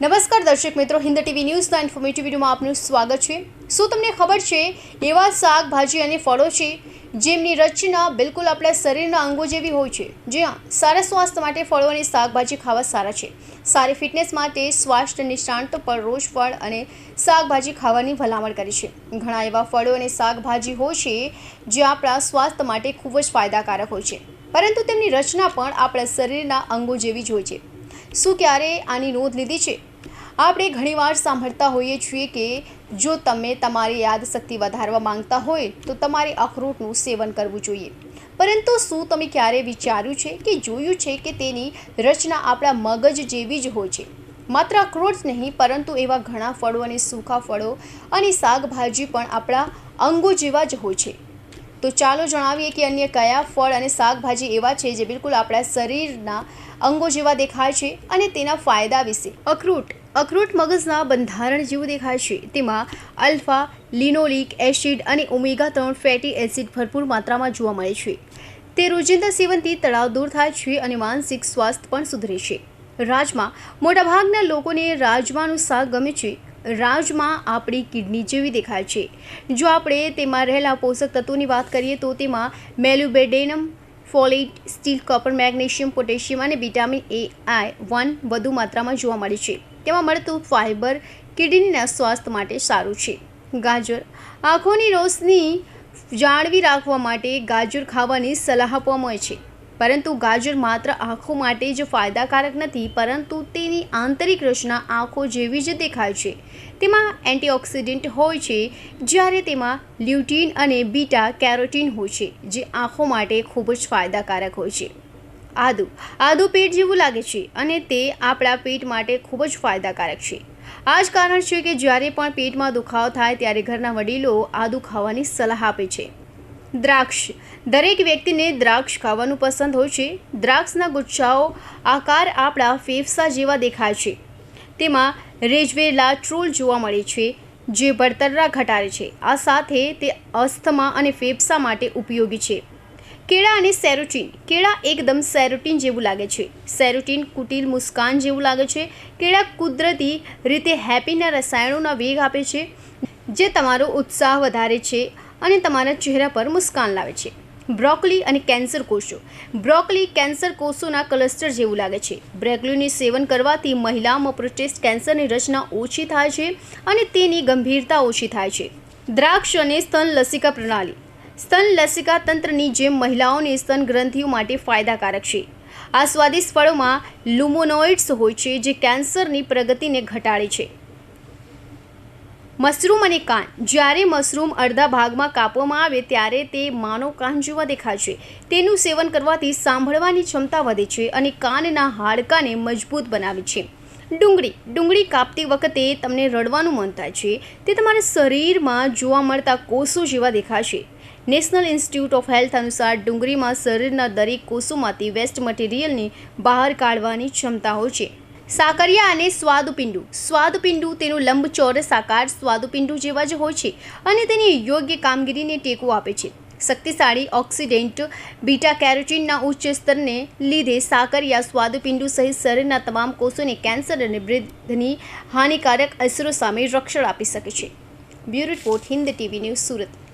નમસ્કાર દર્શક મિત્રો, હિન્દ ટીવી ન્યૂઝના ઇન્ફોર્મેટિવ વિડીયોમાં આપનું સ્વાગત છે। શું તમને ખબર છે એવા શાકભાજી અને ફળો છે જેમની રચના બિલકુલ આપણા શરીરના અંગો જેવી હોય છે? જી હા, સારા સ્વાસ્થ્ય માટે ફળો અને શાકભાજી ખાવા સારા છે। સારી ફિટનેસ માટે સ્વાસ્થ્ય નિષ્ણાતો પણ રોજ ફળ અને શાકભાજી ખાવાની ભલામણ કરે છે। ઘણા એવા ફળો અને શાકભાજી હોય છે જે આપણા સ્વાસ્થ્ય માટે ખૂબ જ ફાયદાકારક હોય છે, પરંતુ તેમની રચના પણ આપણા શરીરના અંગો જેવી જ હોય છે। શું ક્યારે આની નોંધ લીધી છે? આપણે ઘણીવાર સાંભળતા હોઈએ છીએ કે જો તમે તમારી યાદશક્તિ વધારવા માંગતા હોય તો તમારે અખરોટનું સેવન કરવું જોઈએ, પરંતુ શું તમે ક્યારે વિચાર્યું છે કે જોયું છે કે તેની રચના આપણા મગજ જેવી જ હોય છે? માત્ર અખરોટ જ નહીં, પરંતુ એવા ઘણા ફળો અને સૂકા ફળો અને શાકભાજી પણ આપણા અંગો જેવા જ હોય છે। તો ચાલો જણાવીએ કે અન્ય કયા ફળ અને શાકભાજી એવા છે જે બિલકુલ આપણા શરીરના અંગો જેવા દેખાય છે અને તેના ફાયદા વિશે। અખરોટ મગજના બંધારણ જેવું દેખાય છે। તેમાં આલ્ફા લિનોલિક એસિડ અને ઓમેગા-3 ફેટી એસિડ ભરપૂર માત્રામાં જોવા મળે છે। તે રોજિંદા સેવનથી તણાવ દૂર થાય છે અને માનસિક સ્વાસ્થ્ય પણ સુધરે છે। રાજમા, મોટાભાગના લોકોને રાજમાનું શાક ગમે છે। રાજમા આપણી કિડની જેવી દેખાય છે। જો આપણે તેમાં રહેલા પોષક તત્વોની વાત કરીએ તો તેમાં molybdenum, folate, steel, copper, magnesium, potassium અને વિટામિન AI1 વધુ માત્રામાં જોવા મળે છે। તેમાં મળતું ફાઇબર કિડનીના સ્વાસ્થ્ય માટે સારું છે। ગાજર, આંખોની રોશની જાળવી રાખવા માટે ગાજર ખાવાની સલાહ આપવામાં આવે છે, પરંતુ ગાજર માત્ર આંખો માટે જ ફાયદાકારક નથી, પરંતુ તેની આંતરિક રચના આંખો જેવી જ દેખાય છે। તેમાં એન્ટીઓક્સિડન્ટ હોય છે, જ્યારે તેમાં લ્યુટીન અને બીટા કેરોટીન હોય છે, જે આંખો માટે ખૂબ જ ફાયદાકારક હોય છે। આદુ પેટ જેવું લાગે છે અને તે આપણા પેટ માટે ખૂબ જ ફાયદાકારક છે। આ જ કારણ છે કે જ્યારે પણ પેટમાં દુખાવો થાય ત્યારે ઘરના વડીલો આદુ ખાવાની સલાહ આપે છે। દ્રાક્ષ, દરેક વ્યક્તિને દ્રાક્ષ ખાવાનું પસંદ હોય છે। દ્રાક્ષના ગુચ્છાઓ આકાર આપણા ફેફસા જેવા દેખાય છે। તેમાં રેઝવેલાટ્રોલ જોવા મળે છે, જે બળતરા ઘટાડે છે। આ સાથે તે અસ્થમા અને ફેફસા માટે ઉપયોગી છે। કેળા અને સેરોટીન, કેળા એકદમ સેરોટીન જેવું લાગે છે। સેરોટીન કુટિલ મુસ્કાન જેવું લાગે છે। કેળા કુદરતી રીતે હેપીના રસાયણોના વેગ આપે છે, જે તમારો ઉત્સાહ વધારે છે અને તમારા ચહેરા પર મુસ્કાન લાવે છે। બ્રોકોલી અને કેન્સર કોષો, બ્રોકોલી કેન્સર કોષોના ક્લસ્ટર જેવું લાગે છે। બ્રોકોલીનું સેવન કરવાથી મહિલાઓમાં પ્રોસ્ટેટ કેન્સરની રચના ઓછી થાય છે અને તેની ગંભીરતા ઓછી થાય છે। દ્રાક્ષ અને સ્તન લસિકા પ્રણાલી, સ્તન લસિકા તંત્રની જેમ મહિલાઓની સ્તન ગ્રંથિઓ માટે ફાયદાકારક છે। આ સ્વાદિષ્ટ ફળોમાં લુમોનોઇડ્સ હોય છે, જે કેન્સરની પ્રગતિને ઘટાડે છે। મશરૂમ અને કાન, જ્યારે મશરૂમ અડધા ભાગમાં કાપવામાં આવે ત્યારે તે માનવ કાન જેવા દેખાય છે। તેનું સેવન કરવાથી સાંભળવાની ક્ષમતા વધે છે અને કાનના હાડકાને મજબૂત બનાવે છે। ડુંગળી કાપતી વખતે તમને રડવાનું મન થાય છે। તે તમારા શરીરમાં જોવા મળતા કોષો જેવા દેખાય છે। નેશનલ ઇન્સ્ટિટ્યૂટ ઓફ હેલ્થ અનુસાર ડુંગળીમાં શરીરના દરેક કોષોમાંથી વેસ્ટ મટીરિયલને બહાર કાઢવાની ક્ષમતા હોય છે। સાકરિયા અને સ્વાદુપિંડુ તેનો લંબચોરસ આકાર સ્વાદુપિંડુ જેવા જ હોય છે અને તેની યોગ્ય કામગીરીને ટેકો આપે છે। શક્તિશાળી ઓક્સિડન્ટ બીટા કેરોટીનના ઉચ્ચ સ્તરને લીધે સાકરિયા સ્વાદુપિંડુ સહિત શરીરના તમામ કોષોને કેન્સર અને વૃદ્ધની હાનિકારક અસરો સામે રક્ષણ આપી શકે છે। Bureau report, Hind TV news, Surat.